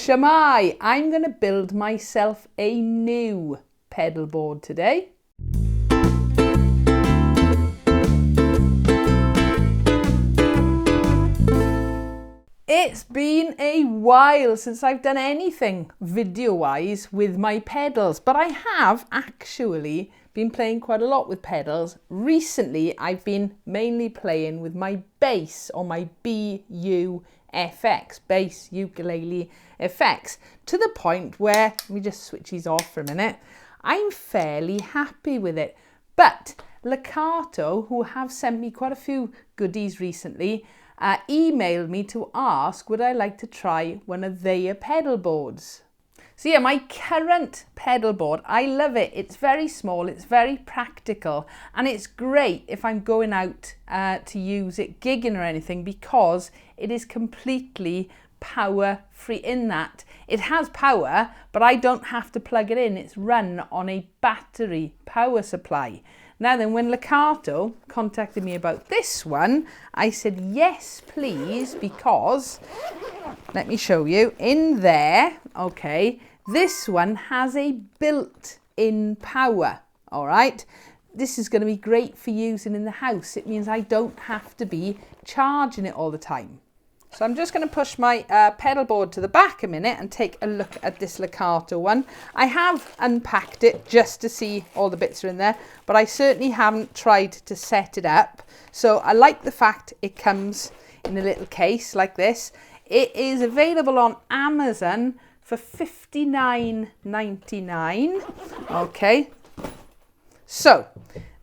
Shamai, I'm going to build myself a new pedal board today. It's been a while since I've done anything video-wise with my pedals, but I have actually been playing quite a lot with pedals. Recently, I've been mainly playing with my bass, or my BU-FX, bass ukulele effects, to the point where, let me just switch these off for a minute, I'm fairly happy with it. But Lekato, who have sent me quite a few goodies recently, emailed me to ask would I like to try one of their pedal boards. So yeah, my current pedal board, I love it. It's very small, it's very practical, and it's great if I'm going out to use it gigging or anything, because it is completely power free in that it has power, but I don't have to plug it in. It's run on a battery power supply. Now then, when Lekato contacted me about this one, I said, yes, please, because, let me show you, in there, okay, this one has a built-in power, all right? This is going to be great for using in the house. It means I don't have to be charging it all the time. So I'm just going to push my pedal board to the back a minute and take a look at this Lekato one. I have unpacked it just to see all the bits are in there, but I certainly haven't tried to set it up. So I like the fact it comes in a little case like this. It is available on Amazon for $59.99. Okay, so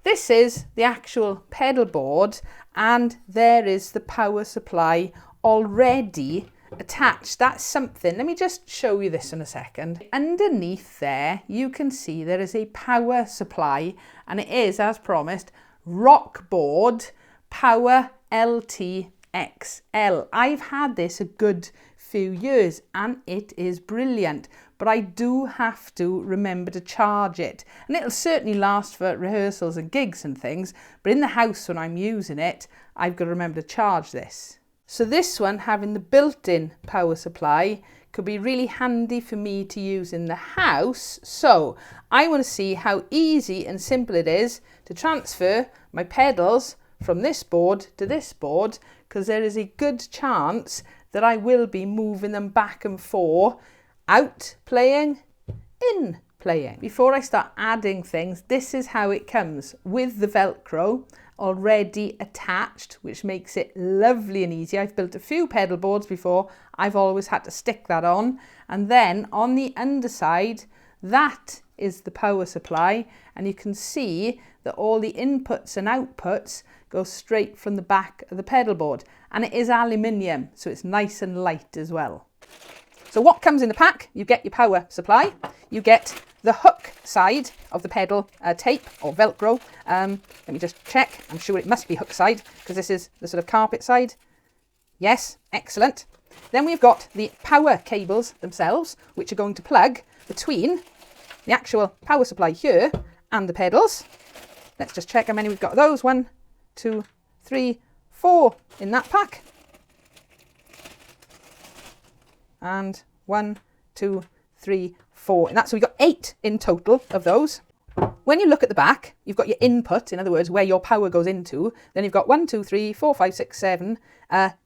this is the actual pedal board, and there is the power supply already attached. That's something. Let me just show you this in a second. Underneath there, you can see there is a power supply, and it is, as promised, Rockboard Power LT XL. I've had this a good few years and it is brilliant, but I do have to remember to charge it, and it'll certainly last for rehearsals and gigs and things, but in the house when I'm using it, I've got to remember to charge this. So this one, having the built-in power supply, could be really handy for me to use in the house. So I want to see how easy and simple it is to transfer my pedals from this board to this board, because there is a good chance that I will be moving them back and forth, out playing, in playing. Before I start adding things, this is how it comes with the Velcro already attached, which makes it lovely and easy. I've built a few pedal boards before. I've always had to stick that on. And then on the underside, that is the power supply. And you can see that all the inputs and outputs go straight from the back of the pedal board. And it is aluminium, so it's nice and light as well. So what comes in the pack? You get your power supply, you get the hook side of the pedal tape or Velcro. Let me just check. I'm sure it must be hook side, because this is the sort of carpet side. Yes, excellent. Then we've got the power cables themselves, which are going to plug between the actual power supply here and the pedals. Let's just check how many we've got of those. 1, 2, 3, 4 in that pack. And 1, 2, 3, 4. And that's, so we've got 8 in total of those. When you look at the back, you've got your input, in other words, where your power goes into. Then you've got 1, 2, 3, 4, 5, 6, 7,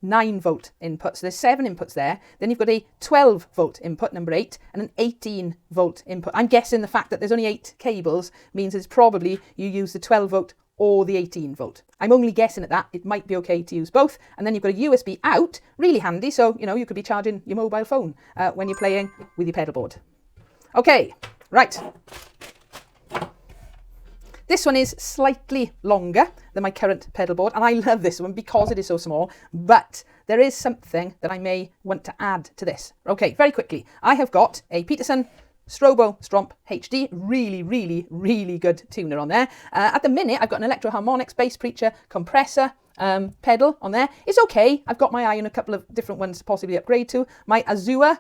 9 volt inputs. So there's 7 inputs there. Then you've got a 12 volt input, number 8, and an 18 volt input. I'm guessing the fact that there's only 8 cables means it's probably you use the 12 volt or the 18 volt. I'm only guessing at that. It might be okay to use both. And then you've got a USB out, really handy. So, you know, you could be charging your mobile phone when you're playing with your pedal board. Okay, right. This one is slightly longer than my current pedal board, and I love this one because it is so small, but there is something that I may want to add to this. Okay, very quickly. I have got a Peterson Strobo Stromp HD, really good tuner on there. At the minute, I've got an Electro Harmonics bass preacher compressor pedal on there. It's okay. I've got my eye on a couple of different ones to possibly upgrade to. My Azure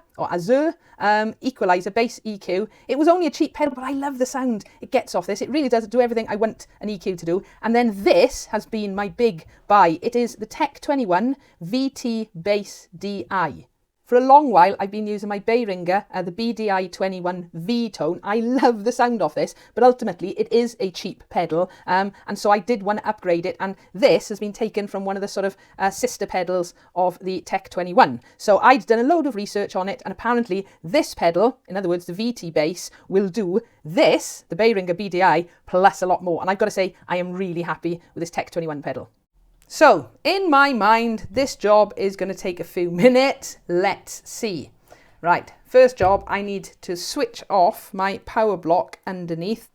equalizer bass EQ. It was only a cheap pedal, but I love the sound it gets off this. It really does do everything I want an EQ to do. And then this has been my big buy. It is the Tech 21 VT Bass DI. For a long while, I've been using my Behringer, the BDI 21 V-tone. I love the sound of this, but ultimately it is a cheap pedal, and so I did want to upgrade it, and this has been taken from one of the sort of sister pedals of the Tech 21. So I'd done a load of research on it, and apparently this pedal, in other words the VT bass, will do this, the Behringer BDI, plus a lot more. And I've got to say, I am really happy with this Tech 21 pedal. So, in my mind, this job is going to take a few minutes. Let's see. Right, first job, I need to switch off my power block underneath.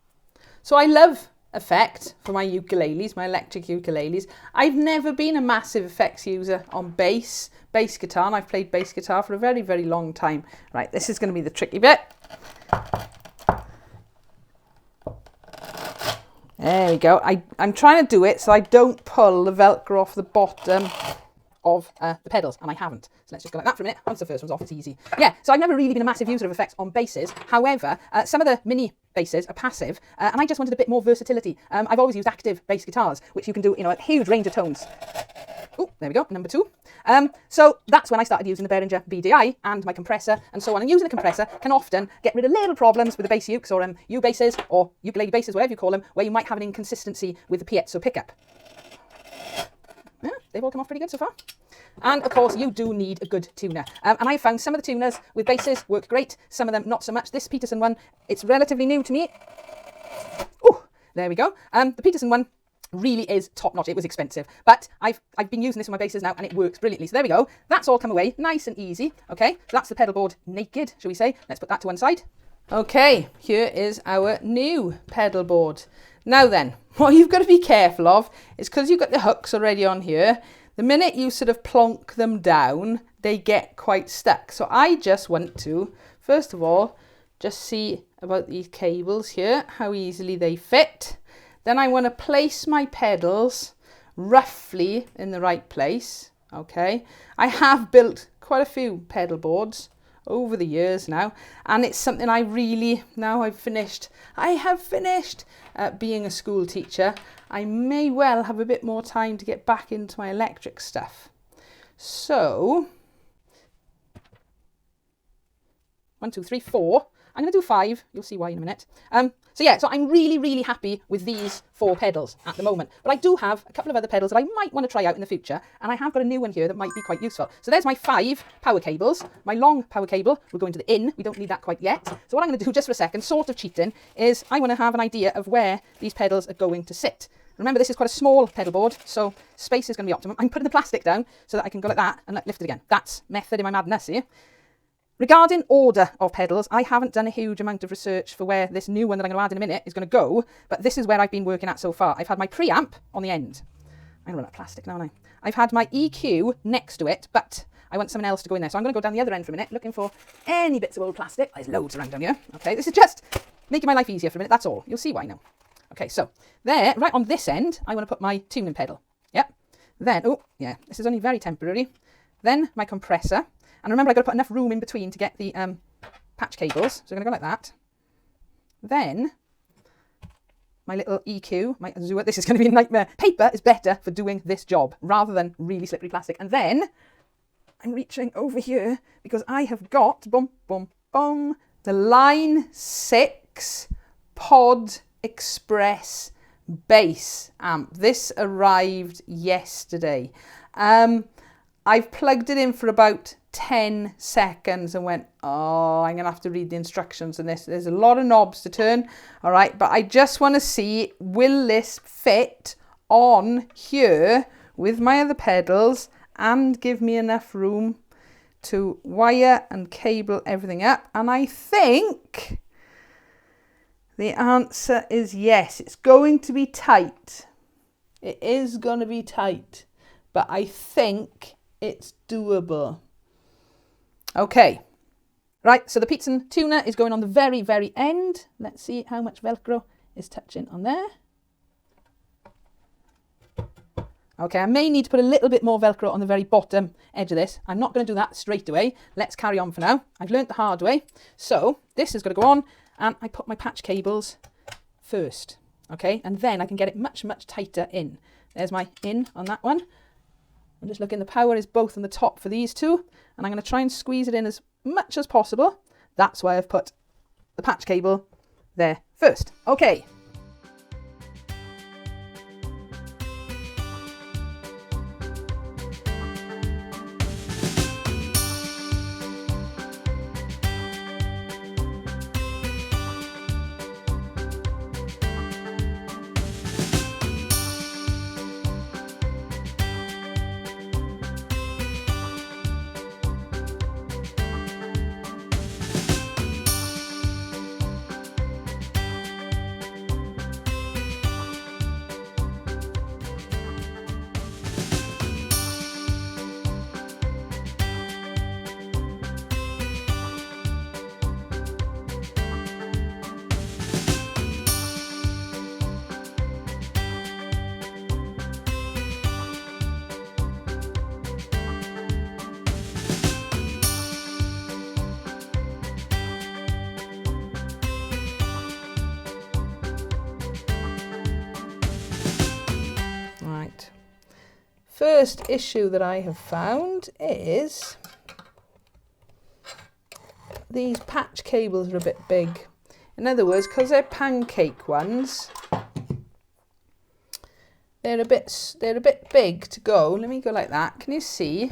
So I love effect for my ukuleles, my electric ukuleles. I've never been a massive effects user on bass guitar, and I've played bass guitar for a very, very long time. Right, this is going to be the tricky bit. There we go. I'm trying to do it so I don't pull the Velcro off the bottom of the pedals, and I haven't. So let's just go like that for a minute. Once the first one's off, it's easy. Yeah, so I've never really been a massive user of effects on basses. However, some of the mini basses are passive, and I just wanted a bit more versatility. I've always used active bass guitars, which you can do, a huge range of tones. Oh, there we go, number 2. So that's when I started using the Behringer BDI and my compressor and so on. And using the compressor can often get rid of little problems with the bass ukes or U-basses or ukulele basses, whatever you call them, where you might have an inconsistency with the piezo pickup. Yeah, they've all come off pretty good so far. And of course, you do need a good tuner. And I found some of the tuners with basses work great, some of them not so much. This Peterson one, it's relatively new to me. Oh, there we go. The Peterson one really is top notch. It was expensive, but I've been using this on my basses now and it works brilliantly. So there we go. That's all come away nice and easy. Okay, so that's the pedal board naked, shall we say. Let's put that to one side. Okay, here is our new pedal board. Now then, what you've got to be careful of is, because you've got the hooks already on here, the minute you sort of plonk them down, they get quite stuck. So I just want to, first of all, just see about these cables here, how easily they fit. Then I want to place my pedals roughly in the right place. Okay, I have built quite a few pedal boards over the years now, and it's something I really, now I have finished being a school teacher, I may well have a bit more time to get back into my electric stuff. So 1, 2, 3, 4. I'm going to do 5. You'll see why in a minute. So I'm really, really happy with these 4 pedals at the moment. But I do have a couple of other pedals that I might want to try out in the future. And I have got a new one here that might be quite useful. So there's my 5 power cables. My long power cable will go into the in. We don't need that quite yet. So what I'm going to do just for a second, sort of cheating, is I want to have an idea of where these pedals are going to sit. Remember, this is quite a small pedal board, so space is going to be optimum. I'm putting the plastic down so that I can go like that and lift it again. That's method in my madness here. Regarding order of pedals, I haven't done a huge amount of research for where this new one that I'm going to add in a minute is going to go, but this is where I've been working at so far. I've had my preamp on the end. I'm going to run out of plastic now, aren't I? I've had my EQ next to it, but I want something else to go in there. So I'm going to go down the other end for a minute, looking for any bits of old plastic. There's loads around down here. Okay, this is just making my life easier for a minute, that's all. You'll see why now. Okay, so there, right on this end, I want to put my tuning pedal. Yep. Then, oh, yeah, this is only very temporary. Then my compressor. And remember, I've got to put enough room in between to get the patch cables. So I'm going to go like that. Then my little EQ, my Azure. This is going to be a nightmare. Paper is better for doing this job rather than really slippery plastic. And then I'm reaching over here because I have got, boom, boom, boom, the Line 6 Pod Express bass amp. This arrived yesterday. I've plugged it in for about 10 seconds and went, oh, I'm going to have to read the instructions on this. There's a lot of knobs to turn. All right, but I just want to see, will this fit on here with my other pedals and give me enough room to wire and cable everything up? And I think the answer is yes. It's going to be tight. It is going to be tight, but I think it's doable. Okay, right, so the Peterson tuner is going on the very, very end. Let's see how much Velcro is touching on there. Okay, I may need to put a little bit more Velcro on the very bottom edge of this. I'm not going to do that straight away. Let's carry on for now. I've learnt the hard way. So this is going to go on, and I put my patch cables first, okay? And then I can get it much, much tighter in. There's my in on that one. I'm just looking, the power is both on the top for these two, and I'm going to try and squeeze it in as much as possible. That's why I've put the patch cable there first. Okay. First issue that I have found is these patch cables are a bit big. In other words, because they're pancake ones, they're a bit big to go. Let me go like that. Can you see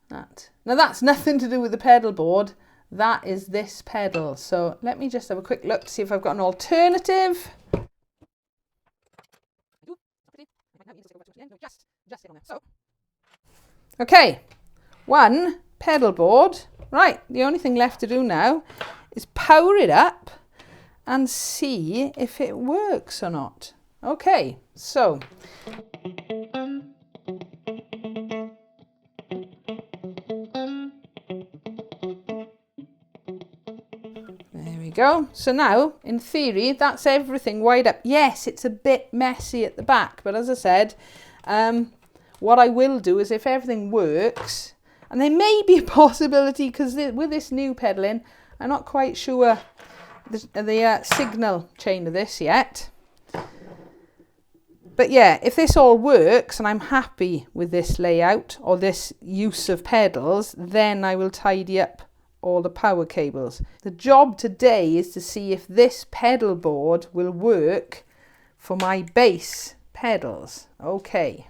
that? Now that's nothing to do with the pedal board. That is this pedal. So let me just have a quick look to see if I've got an alternative. So, okay, one pedal board. Right, the only thing left to do now is power it up and see if it works or not. Okay, so there we go. So now, in theory, that's everything wired up. Yes, it's a bit messy at the back, but as I said, what I will do is if everything works, and there may be a possibility because with this new pedaling, I'm not quite sure the signal chain of this yet. But yeah, if this all works and I'm happy with this layout or this use of pedals, then I will tidy up all the power cables. The job today is to see if this pedal board will work for my bass pedals. Okay.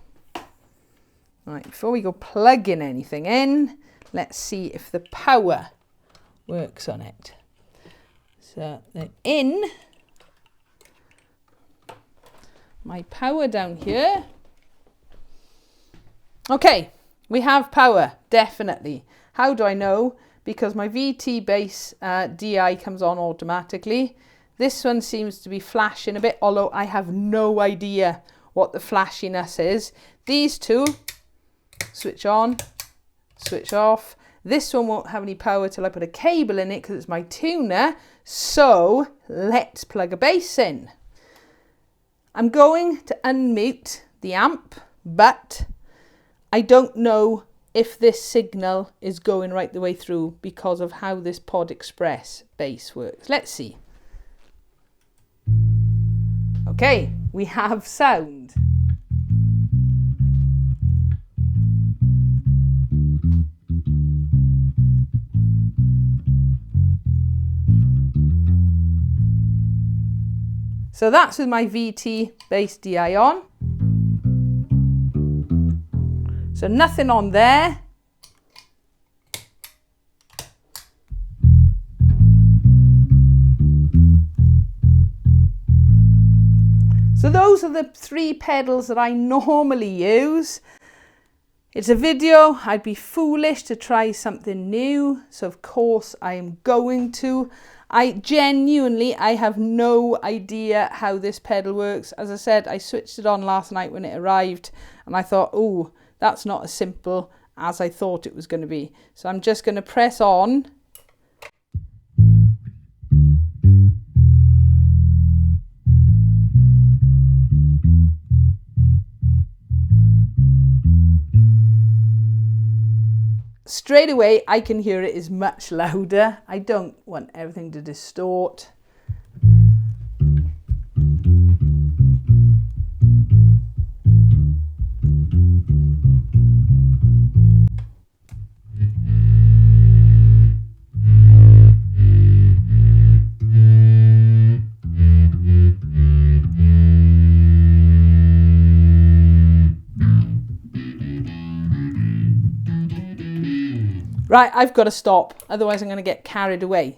Right, before we go plugging anything in, let's see if the power works on it. So then in, my power down here. Okay, we have power, definitely. How do I know? Because my VT bass DI comes on automatically. This one seems to be flashing a bit, although I have no idea what the flashiness is. These two switch on, switch off. This one won't have any power till I put a cable in it because it's my tuner. So let's plug a bass in. I'm going to unmute the amp, but I don't know if this signal is going right the way through because of how this Pod Express bass works. Let's see. Okay, we have sound. So that's with my VT bass DI on. So nothing on there. So those are the three pedals that I normally use. It's a video. I'd be foolish to try something new. So of course I am going to. I have no idea how this pedal works. As I said, I switched it on last night when it arrived and I thought, oh, that's not as simple as I thought it was going to be. So I'm just going to press on. Straight away, I can hear it is much louder. I don't want everything to distort. Right, I've got to stop, otherwise I'm going to get carried away.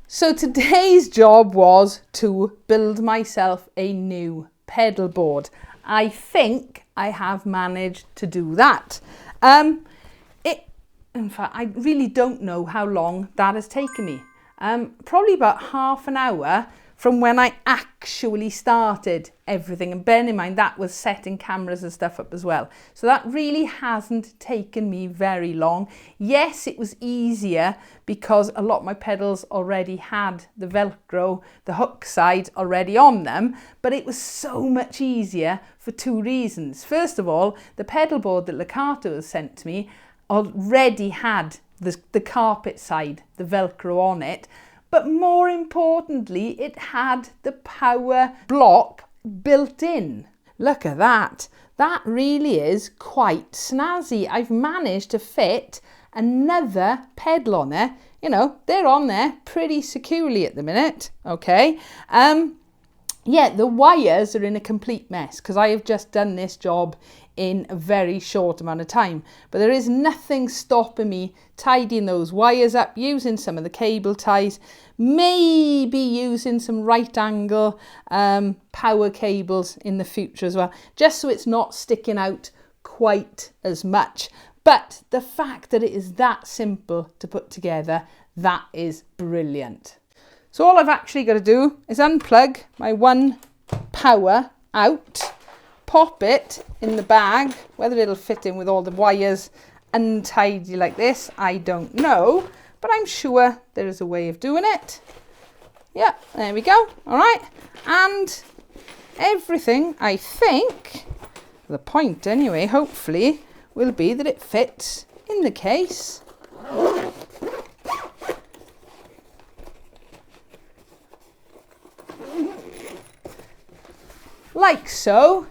So today's job was to build myself a new pedal board. I think I have managed to do that. In fact, I really don't know how long that has taken me. Probably about half an hour from when I actually started everything. And bearing in mind, that was setting cameras and stuff up as well. So that really hasn't taken me very long. Yes, it was easier because a lot of my pedals already had the Velcro, the hook side already on them, but it was so much easier for two reasons. First of all, the pedal board that Lekato has sent to me already had the carpet side, the Velcro on it, but more importantly, it had the power block built in. Look at that. That really is quite snazzy. I've managed to fit another pedal on there. You know, they're on there pretty securely at the minute, okay? Yeah, the wires are in a complete mess because I have just done this job in a very short amount of time. But there is nothing stopping me tidying those wires up, using some of the cable ties, maybe using some right angle power cables in the future as well, just so it's not sticking out quite as much. But the fact that it is that simple to put together, that is brilliant. So all I've actually got to do is unplug my one power out, pop it in the bag. Whether it'll fit in with all the wires untidy like this, I don't know, but I'm sure there is a way of doing it. Yeah, there we go. All right, and everything, I think, the point anyway, hopefully, will be that it fits in the case. Like so,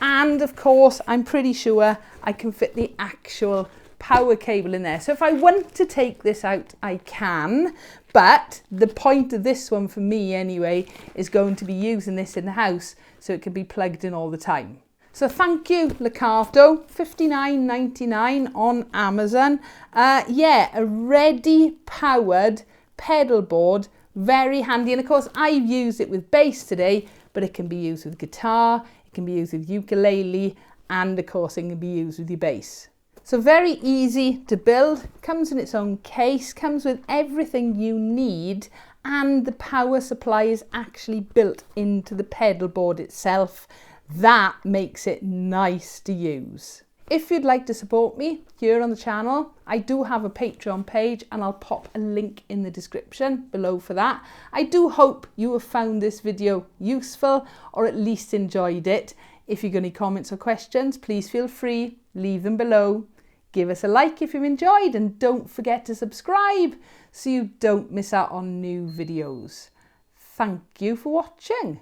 and of course I'm pretty sure I can fit the actual power cable in there. So if I want to take this out, I can, but the point of this one for me anyway is going to be using this in the house so it can be plugged in all the time. So thank you, Lekato, $59.99 on Amazon. Yeah, a ready powered pedal board, very handy. And of course I've used it with bass today, but it can be used with guitar, it can be used with ukulele, and of course it can be used with your bass. So very easy to build, comes in its own case, comes with everything you need, and the power supply is actually built into the pedal board itself. That makes it nice to use. If you'd like to support me here on the channel, I do have a Patreon page and I'll pop a link in the description below for that. I do hope you have found this video useful or at least enjoyed it. If you've got any comments or questions, please feel free, leave them below. Give us a like if you've enjoyed and don't forget to subscribe so you don't miss out on new videos. Thank you for watching.